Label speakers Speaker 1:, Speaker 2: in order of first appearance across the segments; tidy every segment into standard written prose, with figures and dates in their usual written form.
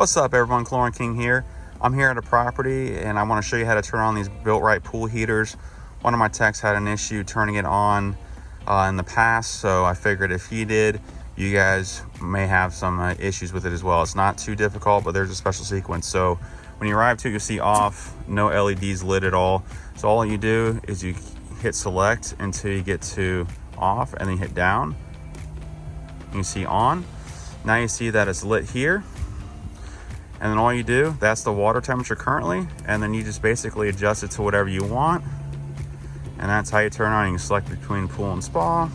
Speaker 1: What's up everyone, Chlorine King here. I'm here at a property and I want to show you how to turn on these built right pool heaters. One of my techs had an issue turning it on in the past, so I figured if he did, you guys may have some issues with it as well. It's not too difficult, but there's a special sequence. So when you arrive to it, you'll see off, no LEDs lit at all. So all you do is you hit select until you get to off, and then you hit down. You see on. Now you see that it's lit here. And then all you do, that's the water temperature currently, and then you just basically adjust it to whatever you want. And that's how you turn on. You can select between pool and spa.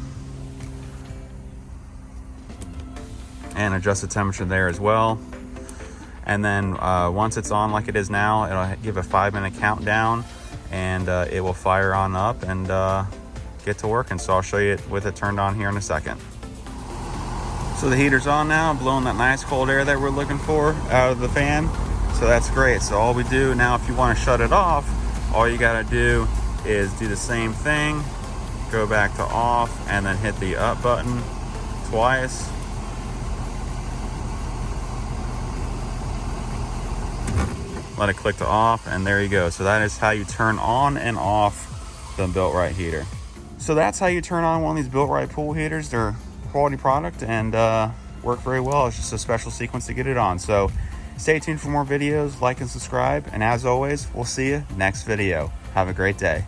Speaker 1: And adjust the temperature there as well. And then once it's on like it is now, it'll give a 5-minute countdown, and it will fire on up and get to work. And so I'll show you it with it turned on here in a second. So the heater's on now, blowing that nice cold air that we're looking for out of the fan. So that's great. So all we do now, if you want to shut it off, all you got to do is do the same thing, go back to off, and then hit the up button twice. Let it click to off, and there you go. So that is how you turn on and off the built right heater. So that's how you turn on one of these built right pool heaters. They're quality product and work very well. It's just a special sequence to get it on. So stay tuned for more videos, like and subscribe, and as always, we'll see you next video. Have a great day.